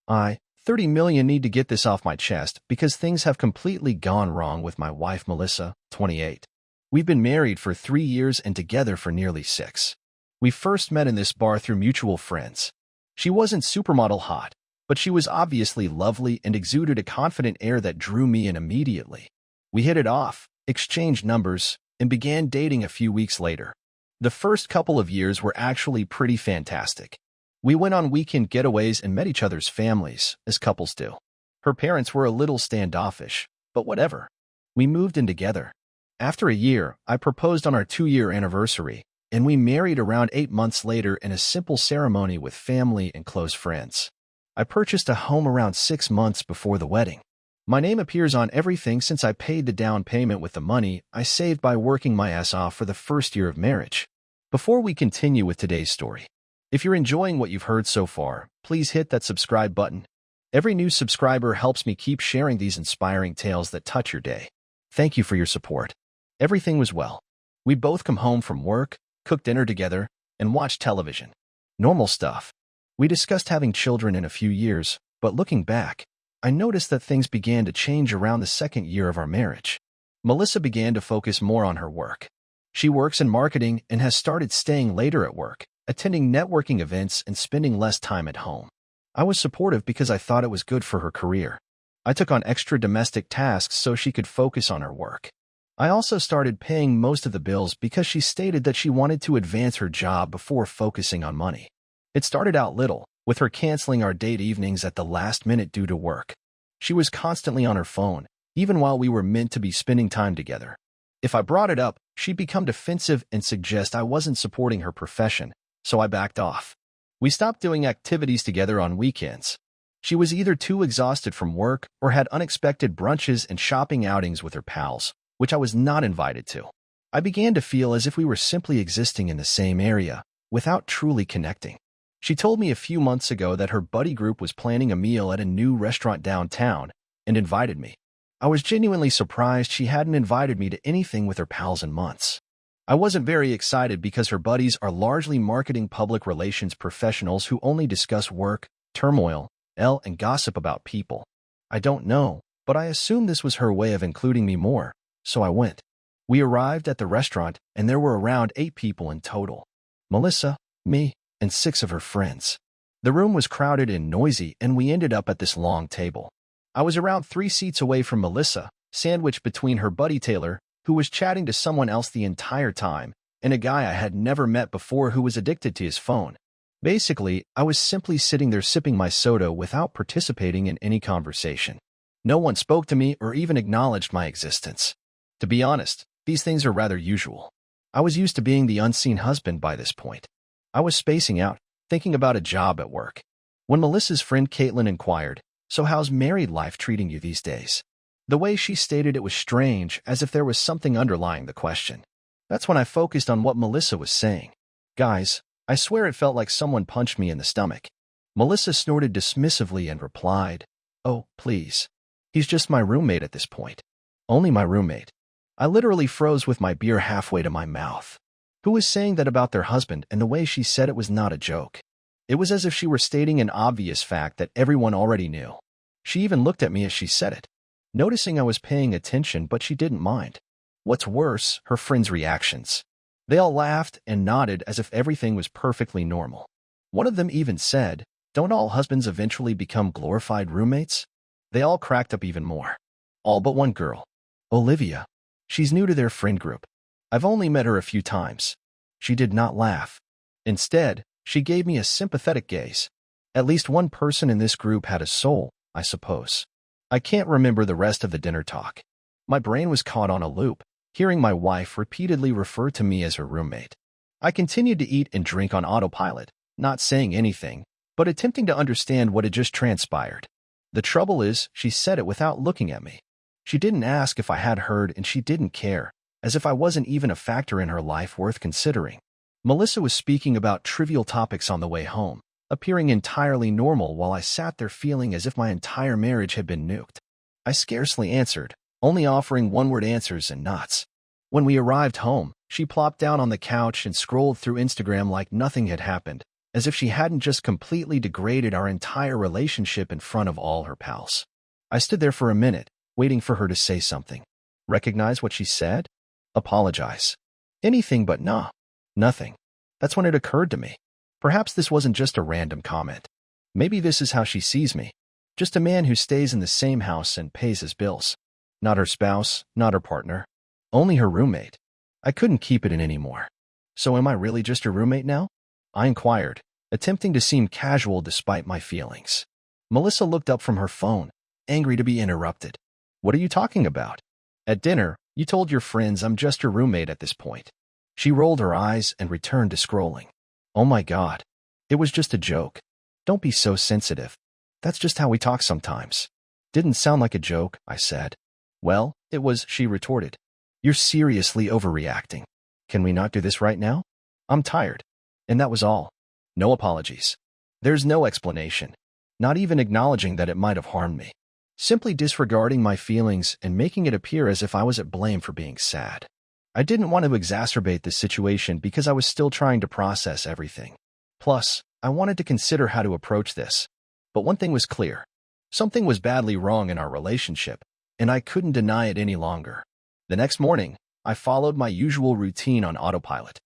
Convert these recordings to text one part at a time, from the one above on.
I, 30 million, need to get this off my chest because things have completely gone wrong with my wife Melissa, 28. We've been married for 3 years and together for nearly 6. We first met in this bar through mutual friends. She wasn't supermodel hot, but she was obviously lovely and exuded a confident air that drew me in immediately. We hit it off, exchanged numbers, and began dating a few weeks later. The first couple of years were actually pretty fantastic. We went on weekend getaways and met each other's families, as couples do. Her parents were a little standoffish, but whatever. We moved in together. After a year, I proposed on our 2-year anniversary, and we married around 8 months later in a simple ceremony with family and close friends. I purchased a home around 6 months before the wedding. My name appears on everything since I paid the down payment with the money I saved by working my ass off for the first year of marriage. Before we continue with today's story, if you're enjoying what you've heard so far, please hit that subscribe button. Every new subscriber helps me keep sharing these inspiring tales that touch your day. Thank you for your support. Everything was well. We'd both come home from work, cook dinner together, and watch television. Normal stuff. We discussed having children in a few years, but looking back, I noticed that things began to change around the 2nd year of our marriage. Melissa began to focus more on her work. She works in marketing and has started staying later at work, attending networking events and spending less time at home. I was supportive because I thought it was good for her career. I took on extra domestic tasks so she could focus on her work. I also started paying most of the bills because she stated that she wanted to advance her job before focusing on money. It started out little, with her canceling our date evenings at the last minute due to work. She was constantly on her phone, even while we were meant to be spending time together. If I brought it up, she'd become defensive and suggest I wasn't supporting her profession, so I backed off. We stopped doing activities together on weekends. She was either too exhausted from work or had unexpected brunches and shopping outings with her pals, which I was not invited to. I began to feel as if we were simply existing in the same area, without truly connecting. She told me a few months ago that her buddy group was planning a meal at a new restaurant downtown and invited me. I was genuinely surprised she hadn't invited me to anything with her pals in months. I wasn't very excited because her buddies are largely marketing public relations professionals who only discuss work, turmoil, and gossip about people. I don't know, but I assumed this was her way of including me more, so I went. We arrived at the restaurant and there were around 8 people in total. Melissa, me, and 6 of her friends. The room was crowded and noisy, and we ended up at this long table. I was around 3 seats away from Melissa, sandwiched between her buddy Taylor, who was chatting to someone else the entire time, and a guy I had never met before who was addicted to his phone. Basically, I was simply sitting there sipping my soda without participating in any conversation. No one spoke to me or even acknowledged my existence. To be honest, these things are rather usual. I was used to being the unseen husband by this point. I was spacing out, thinking about a job at work. When Melissa's friend Caitlin inquired, "So how's married life treating you these days?" The way she stated it was strange, as if there was something underlying the question. That's when I focused on what Melissa was saying. Guys, I swear it felt like someone punched me in the stomach. Melissa snorted dismissively and replied, "Oh, please. He's just my roommate at this point. Only my roommate." I literally froze with my beer halfway to my mouth. Who was saying that about their husband, and the way she said it was not a joke? It was as if she were stating an obvious fact that everyone already knew. She even looked at me as she said it, noticing I was paying attention, but she didn't mind. What's worse, her friends' reactions. They all laughed and nodded as if everything was perfectly normal. One of them even said, "Don't all husbands eventually become glorified roommates?" They all cracked up even more. All but one girl. Olivia. She's new to their friend group. I've only met her a few times. She did not laugh. Instead, she gave me a sympathetic gaze. At least one person in this group had a soul, I suppose. I can't remember the rest of the dinner talk. My brain was caught on a loop, hearing my wife repeatedly refer to me as her roommate. I continued to eat and drink on autopilot, not saying anything, but attempting to understand what had just transpired. The trouble is, she said it without looking at me. She didn't ask if I had heard, and she didn't care, as if I wasn't even a factor in her life worth considering. Melissa was speaking about trivial topics on the way home, appearing entirely normal while I sat there feeling as if my entire marriage had been nuked. I scarcely answered, only offering one-word answers and nods. When we arrived home, she plopped down on the couch and scrolled through Instagram like nothing had happened, as if she hadn't just completely degraded our entire relationship in front of all her pals. I stood there for a minute, waiting for her to say something. Recognize what she said? Apologize. Anything but nah. Nothing. That's when it occurred to me. Perhaps this wasn't just a random comment. Maybe this is how she sees me. Just a man who stays in the same house and pays his bills. Not her spouse, not her partner. Only her roommate. I couldn't keep it in anymore. So am I really just your roommate now? I inquired, attempting to seem casual despite my feelings. Melissa looked up from her phone, angry to be interrupted. What are you talking about? At dinner, you told your friends I'm just your roommate at this point. She rolled her eyes and returned to scrolling. Oh my God. It was just a joke. Don't be so sensitive. That's just how we talk sometimes. Didn't sound like a joke, I said. Well, it was, she retorted. You're seriously overreacting. Can we not do this right now? I'm tired. And that was all. No apologies. There's no explanation. Not even acknowledging that it might have harmed me. Simply disregarding my feelings and making it appear as if I was at blame for being sad. I didn't want to exacerbate the situation because I was still trying to process everything. Plus, I wanted to consider how to approach this. But one thing was clear. Something was badly wrong in our relationship, and I couldn't deny it any longer. The next morning, I followed my usual routine on autopilot.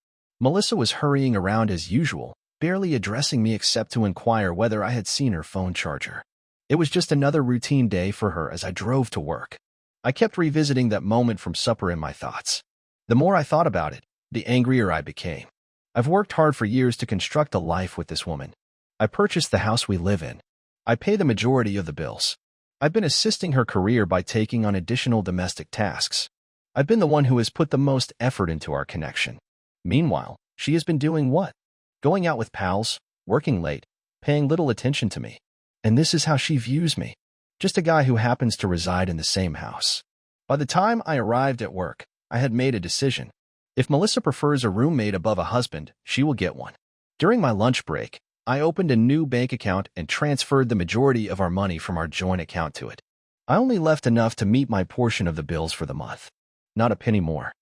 Melissa was hurrying around as usual, barely addressing me except to inquire whether I had seen her phone charger. It was just another routine day for her as I drove to work. I kept revisiting that moment from supper in my thoughts. The more I thought about it, the angrier I became. I've worked hard for years to construct a life with this woman. I purchased the house we live in. I pay the majority of the bills. I've been assisting her career by taking on additional domestic tasks. I've been the one who has put the most effort into our connection. Meanwhile, she has been doing what? Going out with pals, working late, paying little attention to me. And this is how she views me. Just a guy who happens to reside in the same house. By the time I arrived at work, I had made a decision. If Melissa prefers a roommate above a husband, she will get one. During my lunch break, I opened a new bank account and transferred the majority of our money from our joint account to it. I only left enough to meet my portion of the bills for the month. Not a penny more.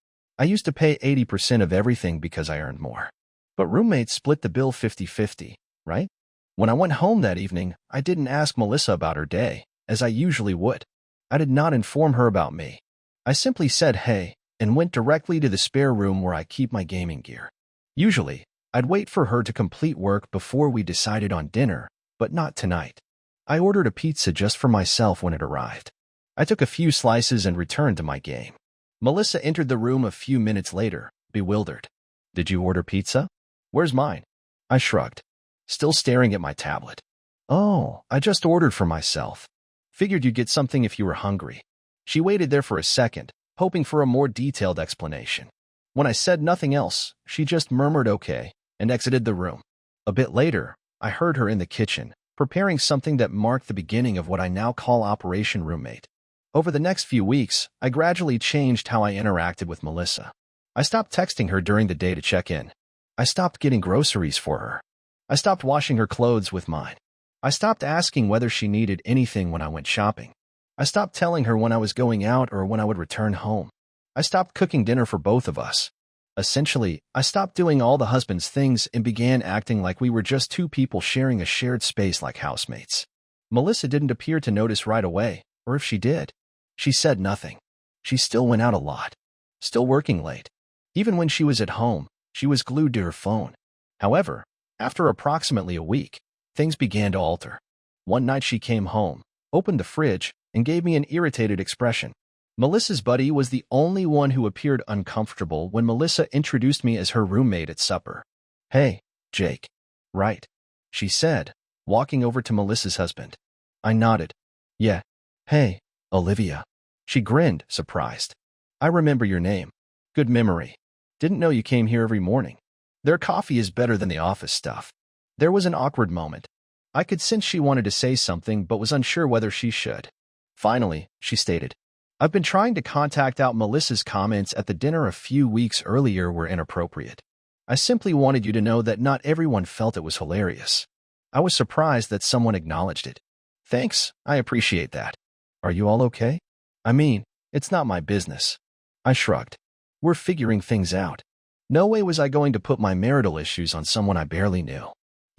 I used to pay 80% of everything because I earned more. But roommates split the bill 50-50, right? When I went home that evening, I didn't ask Melissa about her day, as I usually would. I did not inform her about me. I simply said hey, and went directly to the spare room where I keep my gaming gear. Usually, I'd wait for her to complete work before we decided on dinner, but not tonight. I ordered a pizza just for myself when it arrived. I took a few slices and returned to my game. Melissa entered the room a few minutes later, bewildered. Did you order pizza? Where's mine? I shrugged, still staring at my tablet. Oh, I just ordered for myself. Figured you'd get something if you were hungry. She waited there for a second, hoping for a more detailed explanation. When I said nothing else, she just murmured okay and exited the room. A bit later, I heard her in the kitchen, preparing something that marked the beginning of what I now call Operation Roommate. Over the next few weeks, I gradually changed how I interacted with Melissa. I stopped texting her during the day to check in. I stopped getting groceries for her. I stopped washing her clothes with mine. I stopped asking whether she needed anything when I went shopping. I stopped telling her when I was going out or when I would return home. I stopped cooking dinner for both of us. Essentially, I stopped doing all the husband's things and began acting like we were just two people sharing a shared space like housemates. Melissa didn't appear to notice right away, or if she did, she said nothing. She still went out a lot, still working late. Even when she was at home, she was glued to her phone. However, after approximately a week, things began to alter. One night she came home, opened the fridge, and gave me an irritated expression. Melissa's buddy was the only one who appeared uncomfortable when Melissa introduced me as her roommate at supper. Hey, Jake. Right, she said, walking over to Melissa's husband. I nodded. Yeah. Hey, Olivia. She grinned, surprised. I remember your name. Good memory. Didn't know you came here every morning. Their coffee is better than the office stuff. There was an awkward moment. I could sense she wanted to say something but was unsure whether she should. Finally, she stated, I've been trying to contact out Melissa's comments at the dinner a few weeks earlier were inappropriate. I simply wanted you to know that not everyone felt it was hilarious. I was surprised that someone acknowledged it. Thanks, I appreciate that. Are you all okay? I mean, it's not my business. I shrugged. We're figuring things out. No way was I going to put my marital issues on someone I barely knew.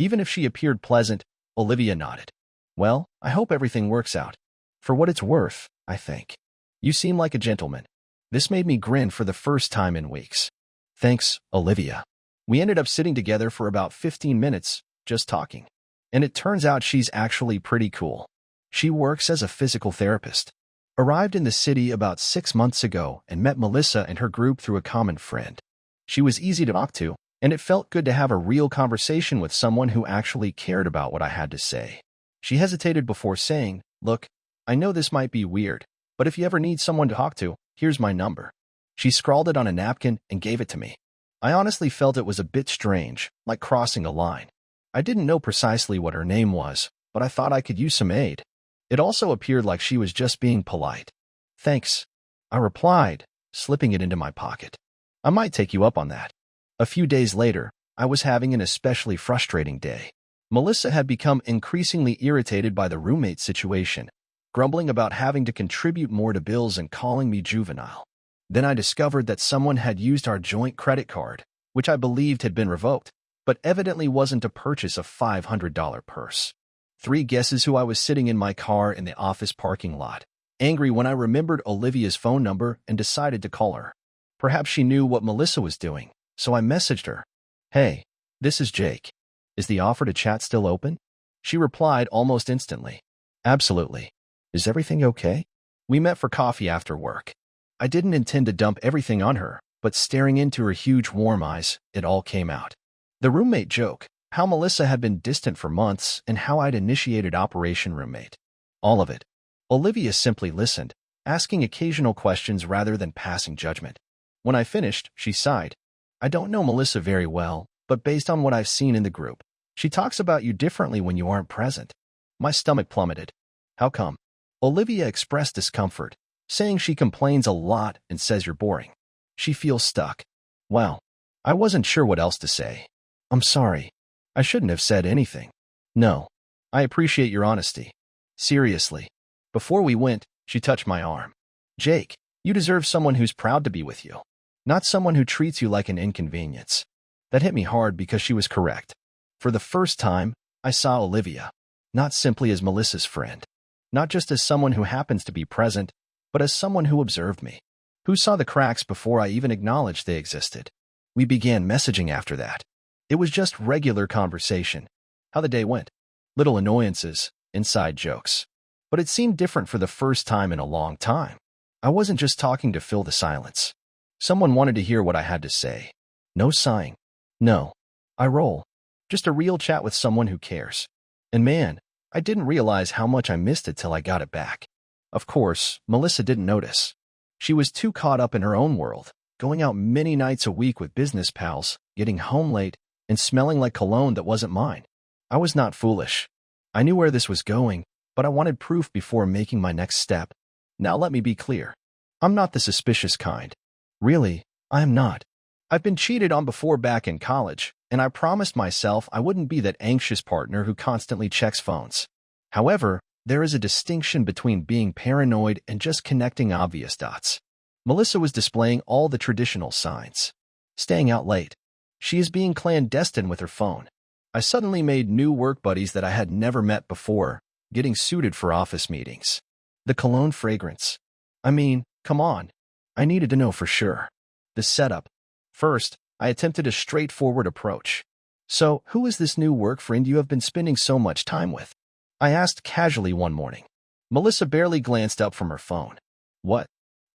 Even if she appeared pleasant, Olivia nodded. Well, I hope everything works out. For what it's worth, I think. You seem like a gentleman. This made me grin for the first time in weeks. Thanks, Olivia. We ended up sitting together for about 15 minutes, just talking. And it turns out she's actually pretty cool. She works as a physical therapist. Arrived in the city about 6 months ago and met Melissa and her group through a common friend. She was easy to talk to, and it felt good to have a real conversation with someone who actually cared about what I had to say. She hesitated before saying, "Look, I know this might be weird, but if you ever need someone to talk to, here's my number." She scrawled it on a napkin and gave it to me. I honestly felt it was a bit strange, like crossing a line. I didn't know precisely what her name was, but I thought I could use some aid. It also appeared like she was just being polite. Thanks, I replied, slipping it into my pocket. I might take you up on that. A few days later, I was having an especially frustrating day. Melissa had become increasingly irritated by the roommate situation, grumbling about having to contribute more to bills and calling me juvenile. Then I discovered that someone had used our joint credit card, which I believed had been revoked, but evidently wasn't to purchase a $500 purse. 3 guesses who I was sitting in my car in the office parking lot, angry when I remembered Olivia's phone number and decided to call her. Perhaps she knew what Melissa was doing, so I messaged her. "Hey, this is Jake. Is the offer to chat still open?" She replied almost instantly. "Absolutely. Is everything okay?" We met for coffee after work. I didn't intend to dump everything on her, but staring into her huge warm eyes, it all came out. The roommate joke, how Melissa had been distant for months, and how I'd initiated Operation Roommate. All of it. Olivia simply listened, asking occasional questions rather than passing judgment. When I finished, she sighed. "I don't know Melissa very well, but based on what I've seen in the group, she talks about you differently when you aren't present." My stomach plummeted. "How come?" Olivia expressed discomfort, saying she complains a lot and says you're boring. She feels stuck. Well, I wasn't sure what else to say. "I'm sorry. I shouldn't have said anything." "No. I appreciate your honesty. Seriously." Before we went, she touched my arm. "Jake, you deserve someone who's proud to be with you, not someone who treats you like an inconvenience." That hit me hard because she was correct. For the first time, I saw Olivia, not simply as Melissa's friend, not just as someone who happens to be present, but as someone who observed me, who saw the cracks before I even acknowledged they existed. We began messaging after that. It was just regular conversation. How the day went. Little annoyances, inside jokes. But it seemed different for the first time in a long time. I wasn't just talking to fill the silence. Someone wanted to hear what I had to say. No sighing. No. I roll. Just a real chat with someone who cares. And man, I didn't realize how much I missed it till I got it back. Of course, Melissa didn't notice. She was too caught up in her own world, going out many nights a week with business pals, getting home late, and smelling like cologne that wasn't mine. I was not foolish. I knew where this was going, but I wanted proof before making my next step. Now let me be clear. I'm not the suspicious kind. Really, I am not. I've been cheated on before back in college, and I promised myself I wouldn't be that anxious partner who constantly checks phones. However, there is a distinction between being paranoid and just connecting obvious dots. Melissa was displaying all the traditional signs. Staying out late. She is being clandestine with her phone. I suddenly made new work buddies that I had never met before, getting suited for office meetings. The cologne fragrance. I mean, come on. I needed to know for sure. The setup. First, I attempted a straightforward approach. "So, who is this new work friend you have been spending so much time with?" I asked casually one morning. Melissa barely glanced up from her phone. "What?"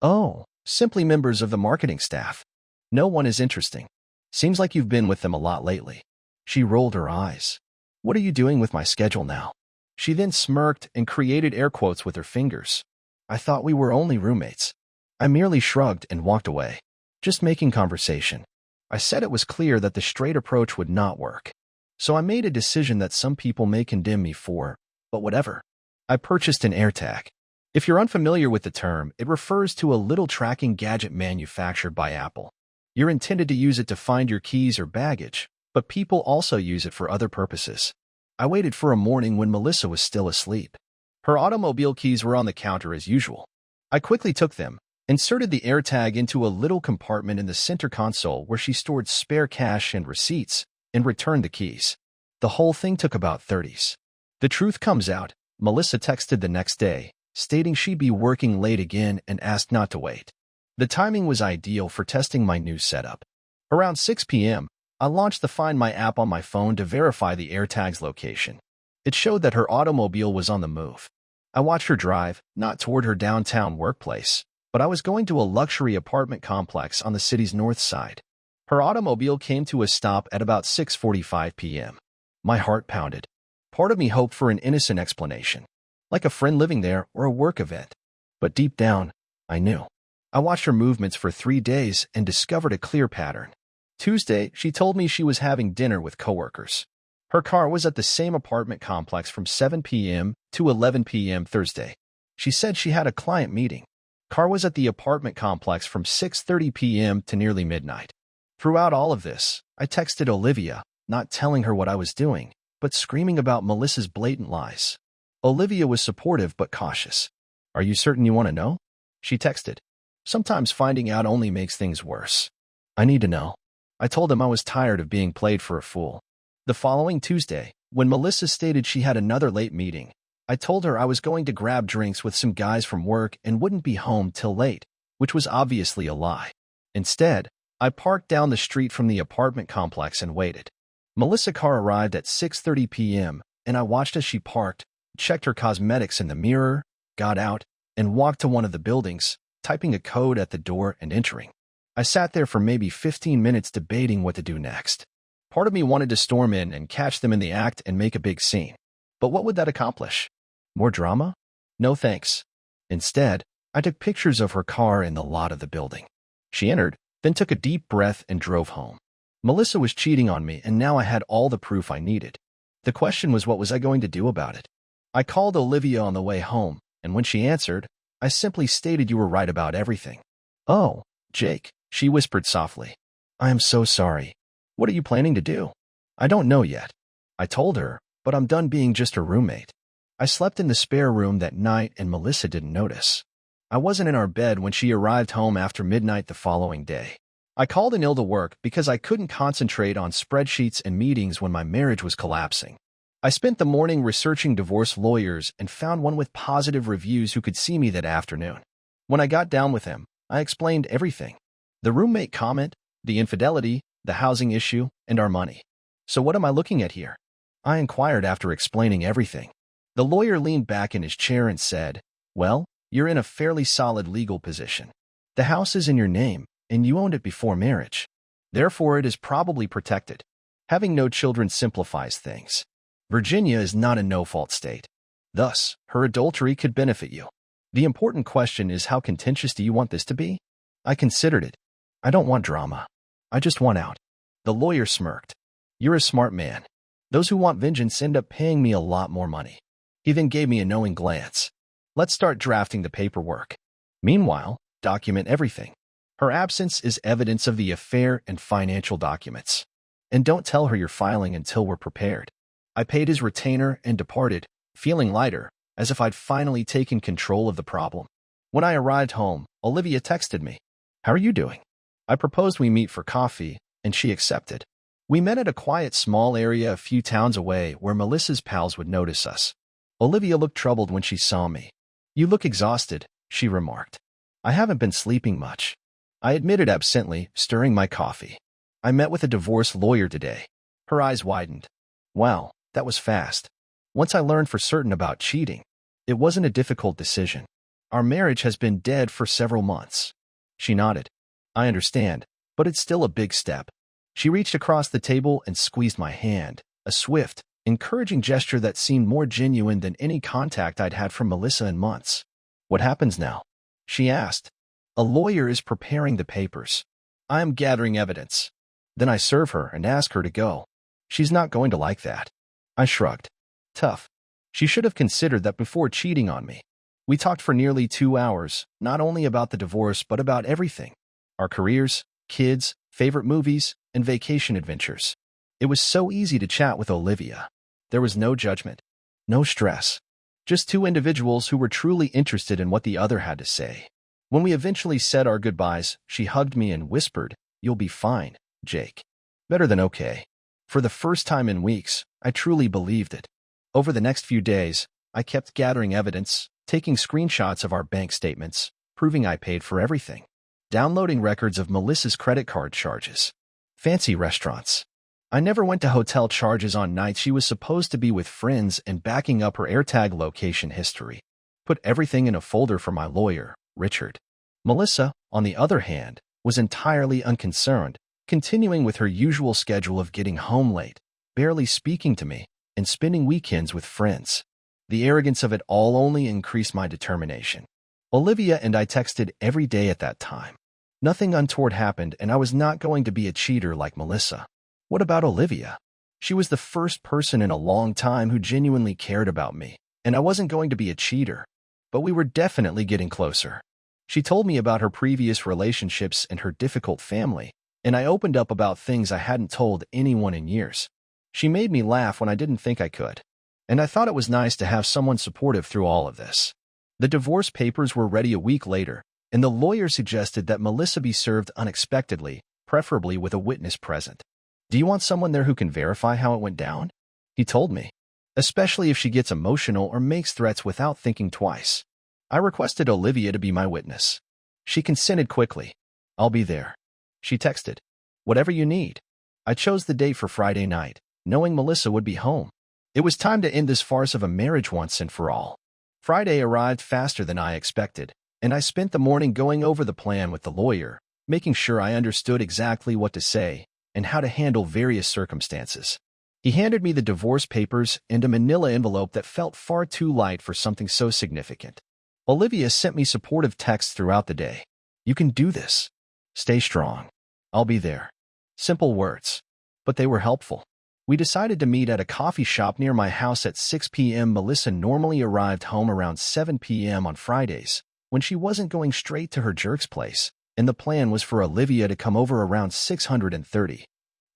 "Oh, simply members of the marketing staff. No one is interesting. Seems like you've been with them a lot lately." She rolled her eyes. "What are you doing with my schedule now?" She then smirked and created air quotes with her fingers. "I thought we were only roommates." I merely shrugged and walked away. Just making conversation. I said it was clear that the straight approach would not work. So I made a decision that some people may condemn me for, but whatever. I purchased an AirTag. If you're unfamiliar with the term, it refers to a little tracking gadget manufactured by Apple. You're intended to use it to find your keys or baggage, but people also use it for other purposes. I waited for a morning when Melissa was still asleep. Her automobile keys were on the counter as usual. I quickly took them, inserted the AirTag into a little compartment in the center console where she stored spare cash and receipts, and returned the keys. The whole thing took about 30s. The truth comes out. Melissa texted the next day, stating she'd be working late again and asked not to wait. The timing was ideal for testing my new setup. Around 6 p.m., I launched the Find My app on my phone to verify the AirTag's location. It showed that her automobile was on the move. I watched her drive, not toward her downtown workplace, but I was going to a luxury apartment complex on the city's north side. Her automobile came to a stop at about 6:45 p.m. My heart pounded. Part of me hoped for an innocent explanation, like a friend living there or a work event. But deep down, I knew. I watched her movements for 3 days and discovered a clear pattern. Tuesday, she told me she was having dinner with coworkers. Her car was at the same apartment complex from 7 p.m. to 11 p.m. Thursday. She said she had a client meeting. Car was at the apartment complex from 6:30 p.m. to nearly midnight. Throughout all of this, I texted Olivia, not telling her what I was doing, but screaming about Melissa's blatant lies. Olivia was supportive but cautious. "Are you certain you want to know?" She texted. "Sometimes finding out only makes things worse." "I need to know." I told him I was tired of being played for a fool. The following Tuesday, when Melissa stated she had another late meeting, I told her I was going to grab drinks with some guys from work and wouldn't be home till late, which was obviously a lie. Instead, I parked down the street from the apartment complex and waited. Melissa's car arrived at 6:30 p.m., and I watched as she parked, checked her cosmetics in the mirror, got out, and walked to one of the buildings, typing a code at the door and entering. I sat there for maybe 15 minutes debating what to do next. Part of me wanted to storm in and catch them in the act and make a big scene. But what would that accomplish? More drama? No thanks. Instead, I took pictures of her car in the lot of the building. She entered, then took a deep breath and drove home. Melissa was cheating on me, and now I had all the proof I needed. The question was, what was I going to do about it? I called Olivia on the way home, and when she answered, I simply stated, "You were right about everything." "Oh, Jake," she whispered softly. "I am so sorry. What are you planning to do?" "I don't know yet." I told her, but I'm done being just her roommate. I slept in the spare room that night, and Melissa didn't notice. I wasn't in our bed when she arrived home after midnight the following day. I called in ill to work because I couldn't concentrate on spreadsheets and meetings when my marriage was collapsing. I spent the morning researching divorce lawyers and found one with positive reviews who could see me that afternoon. When I got down with him, I explained everything. The roommate comment, the infidelity, the housing issue, and our money. "So what am I looking at here?" I inquired after explaining everything. The lawyer leaned back in his chair and said, "Well, you're in a fairly solid legal position. The house is in your name, and you owned it before marriage. Therefore, it is probably protected. Having no children simplifies things. Virginia is not a no-fault state. Thus, her adultery could benefit you. The important question is, how contentious do you want this to be?" I considered it. "I don't want drama. I just want out." The lawyer smirked. "You're a smart man. Those who want vengeance end up paying me a lot more money." He then gave me a knowing glance. "Let's start drafting the paperwork. Meanwhile, document everything. Her absence is evidence of the affair and financial documents. And don't tell her you're filing until we're prepared." I paid his retainer and departed, feeling lighter, as if I'd finally taken control of the problem. When I arrived home, Olivia texted me, "How are you doing?" I proposed we meet for coffee, and she accepted. We met at a quiet small area a few towns away where Melissa's pals would notice us. Olivia looked troubled when she saw me. "You look exhausted," she remarked. "I haven't been sleeping much." I admitted absently, stirring my coffee. "I met with a divorce lawyer today." Her eyes widened. "Wow, that was fast." Once I learned for certain about cheating, it wasn't a difficult decision. "Our marriage has been dead for several months." She nodded. "I understand, but it's still a big step." She reached across the table and squeezed my hand, a swift, encouraging gesture that seemed more genuine than any contact I'd had from Melissa in months. "What happens now?" she asked. "A lawyer is preparing the papers. I am gathering evidence. Then I serve her and ask her to go. She's not going to like that." I shrugged. Tough. She should have considered that before cheating on me. We talked for nearly 2 hours, not only about the divorce but about everything. Our careers, kids, favorite movies, and vacation adventures. It was so easy to chat with Olivia. There was no judgment, no stress. Just two individuals who were truly interested in what the other had to say. When we eventually said our goodbyes, she hugged me and whispered, "You'll be fine, Jake." Better than okay. For the first time in weeks, I truly believed it. Over the next few days, I kept gathering evidence, taking screenshots of our bank statements, proving I paid for everything, downloading records of Melissa's credit card charges, fancy restaurants. I never went to hotel charges on nights she was supposed to be with friends, and backing up her AirTag location history. Put everything in a folder for my lawyer, Richard. Melissa, on the other hand, was entirely unconcerned, continuing with her usual schedule of getting home late, barely speaking to me, and spending weekends with friends. The arrogance of it all only increased my determination. Olivia and I texted every day at that time. Nothing untoward happened, and I was not going to be a cheater like Melissa. What about Olivia? She was the first person in a long time who genuinely cared about me, and I wasn't going to be a cheater. But we were definitely getting closer. She told me about her previous relationships and her difficult family, and I opened up about things I hadn't told anyone in years. She made me laugh when I didn't think I could, and I thought it was nice to have someone supportive through all of this. The divorce papers were ready a week later, and the lawyer suggested that Melissa be served unexpectedly, preferably with a witness present. Do you want someone there who can verify how it went down? He told me, especially if she gets emotional or makes threats without thinking twice. I requested Olivia to be my witness. She consented quickly. I'll be there. She texted, whatever you need. I chose the date for Friday night, knowing Melissa would be home. It was time to end this farce of a marriage once and for all. Friday arrived faster than I expected, and I spent the morning going over the plan with the lawyer, making sure I understood exactly what to say and how to handle various circumstances. He handed me the divorce papers and a manila envelope that felt far too light for something so significant. Olivia sent me supportive texts throughout the day. You can do this. Stay strong. I'll be there. Simple words, but they were helpful. We decided to meet at a coffee shop near my house at 6 p.m. Melissa normally arrived home around 7 p.m. on Fridays, when she wasn't going straight to her jerk's place, and the plan was for Olivia to come over around 6:30,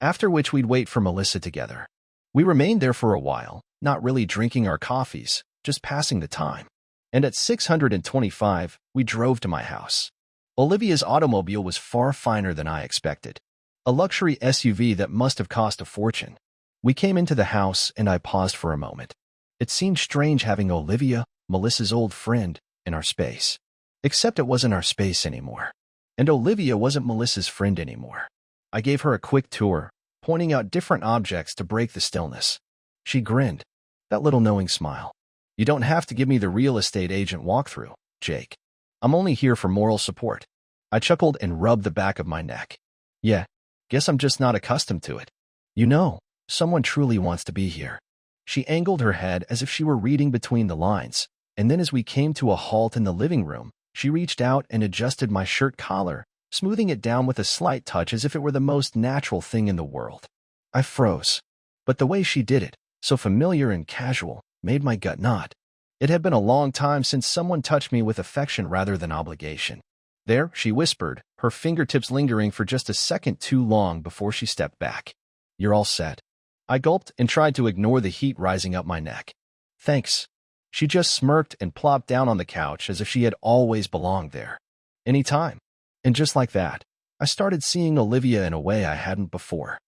after which we'd wait for Melissa together. We remained there for a while, not really drinking our coffees, just passing the time. And at 6:25, we drove to my house. Olivia's automobile was far finer than I expected. A luxury SUV that must have cost a fortune. We came into the house, and I paused for a moment. It seemed strange having Olivia, Melissa's old friend, in our space. Except it wasn't our space anymore. And Olivia wasn't Melissa's friend anymore. I gave her a quick tour, pointing out different objects to break the stillness. She grinned. That little knowing smile. You don't have to give me the real estate agent walkthrough, Jake. I'm only here for moral support. I chuckled and rubbed the back of my neck. Yeah, guess I'm just not accustomed to it. You know, someone truly wants to be here. She angled her head as if she were reading between the lines, and then as we came to a halt in the living room, she reached out and adjusted my shirt collar, smoothing it down with a slight touch as if it were the most natural thing in the world. I froze. But the way she did it, so familiar and casual, made my gut knot. It had been a long time since someone touched me with affection rather than obligation. There, she whispered, her fingertips lingering for just a second too long before she stepped back. You're all set. I gulped and tried to ignore the heat rising up my neck. Thanks. She just smirked and plopped down on the couch as if she had always belonged there. Anytime. And just like that, I started seeing Olivia in a way I hadn't before.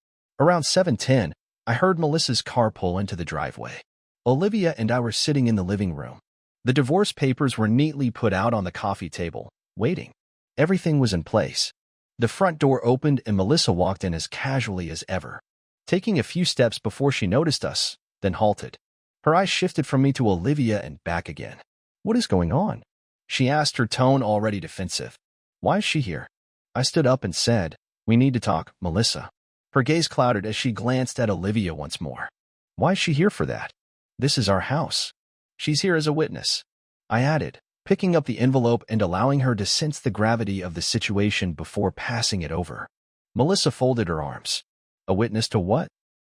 Around 7:10, I heard Melissa's car pull into the driveway. Olivia and I were sitting in the living room. The divorce papers were neatly put out on the coffee table, waiting. Everything was in place. The front door opened and Melissa walked in as casually as ever, taking a few steps before she noticed us, then halted. Her eyes shifted from me to Olivia and back again. What is going on? She asked, her tone already defensive. Why is she here? I stood up and said, we need to talk, Melissa. Her gaze clouded as she glanced at Olivia once more. Why is she here for that? This is our house. She's here as a witness, I added, picking up the envelope and allowing her to sense the gravity of the situation before passing it over. Melissa folded her arms. A witness to what?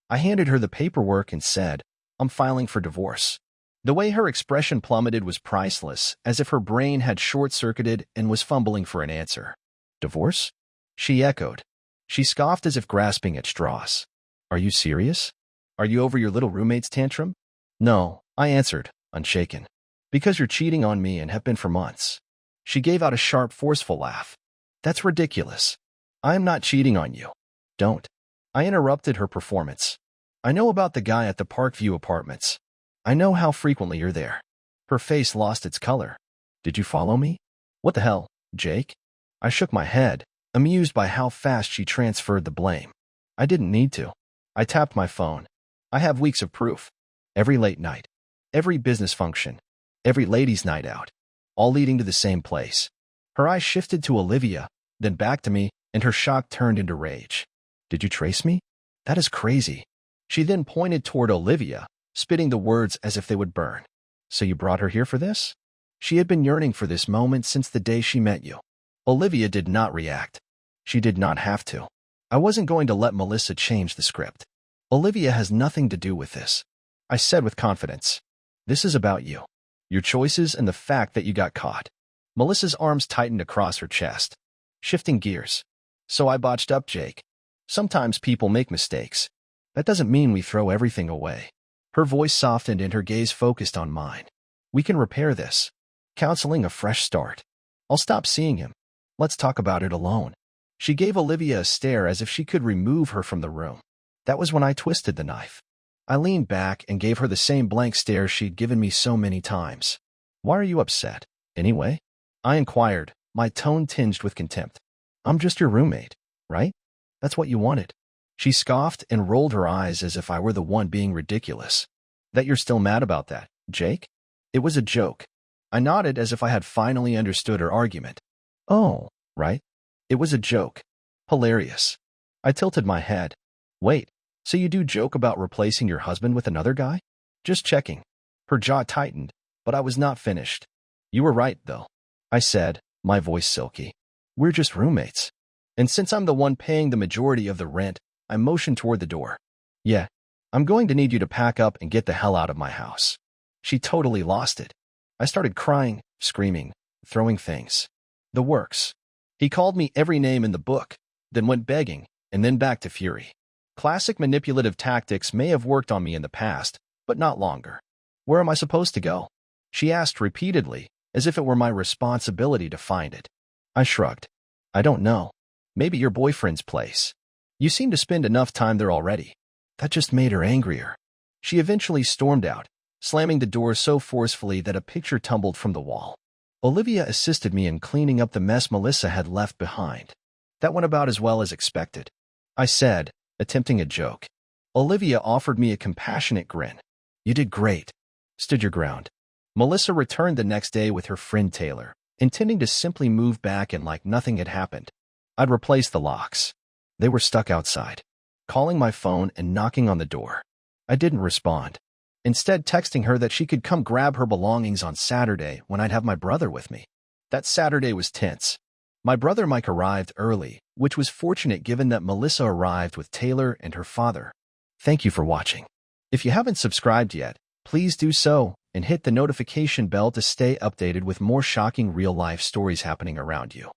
I handed her the paperwork and said, I'm filing for divorce. The way her expression plummeted was priceless, as if her brain had short-circuited and was fumbling for an answer. Divorce? She echoed. She scoffed as if grasping at straws. Are you serious? Are you over your little roommate's tantrum? No, I answered, unshaken. Because you're cheating on me and have been for months. She gave out a sharp, forceful laugh. That's ridiculous. I am not cheating on you. Don't. I interrupted her performance. I know about the guy at the Parkview Apartments. I know how frequently you're there. Her face lost its color. Did you follow me? What the hell, Jake? I shook my head, amused by how fast she transferred the blame. I didn't need to. I tapped my phone. I have weeks of proof. Every late night. Every business function. Every ladies' night out. All leading to the same place. Her eyes shifted to Olivia, then back to me, and her shock turned into rage. Did you trace me? That is crazy. She then pointed toward Olivia, spitting the words as if they would burn. So you brought her here for this? She had been yearning for this moment since the day she met you. Olivia did not react. She did not have to. I wasn't going to let Melissa change the script. Olivia has nothing to do with this. I said with confidence. This is about you. Your choices and the fact that you got caught. Melissa's arms tightened across her chest, shifting gears. So I botched up, Jake. Sometimes people make mistakes. That doesn't mean we throw everything away. Her voice softened and her gaze focused on mine. We can repair this. Counseling a fresh start. I'll stop seeing him. Let's talk about it alone. She gave Olivia a stare as if she could remove her from the room. That was when I twisted the knife. I leaned back and gave her the same blank stare she'd given me so many times. Why are you upset, anyway? I inquired, my tone tinged with contempt. I'm just your roommate, right? That's what you wanted. She scoffed and rolled her eyes as if I were the one being ridiculous. That you're still mad about that, Jake? It was a joke. I nodded as if I had finally understood her argument. Oh, right. It was a joke. Hilarious. I tilted my head. Wait, so you do joke about replacing your husband with another guy? Just checking. Her jaw tightened, but I was not finished. You were right, though. I said, my voice silky. We're just roommates. And since I'm the one paying the majority of the rent, I motioned toward the door. Yeah, I'm going to need you to pack up and get the hell out of my house. She totally lost it. I started crying, screaming, throwing things. The works. He called me every name in the book, then went begging, and then back to fury. Classic manipulative tactics may have worked on me in the past, but not longer. Where am I supposed to go? She asked repeatedly, as if it were my responsibility to find it. I shrugged. I don't know. Maybe your boyfriend's place. You seem to spend enough time there already. That just made her angrier. She eventually stormed out, slamming the door so forcefully that a picture tumbled from the wall. Olivia assisted me in cleaning up the mess Melissa had left behind. That went about as well as expected. I said, attempting a joke. Olivia offered me a compassionate grin. You did great. Stood your ground. Melissa returned the next day with her friend Taylor, intending to simply move back and like nothing had happened. I'd replaced the locks. They were stuck outside, calling my phone and knocking on the door. I didn't respond. Instead, texting her that she could come grab her belongings on Saturday when I'd have my brother with me. That Saturday was tense. My brother Mike arrived early, which was fortunate given that Melissa arrived with Taylor and her father. Thank you for watching. If you haven't subscribed yet, please do so and hit the notification bell to stay updated with more shocking real-life stories happening around you.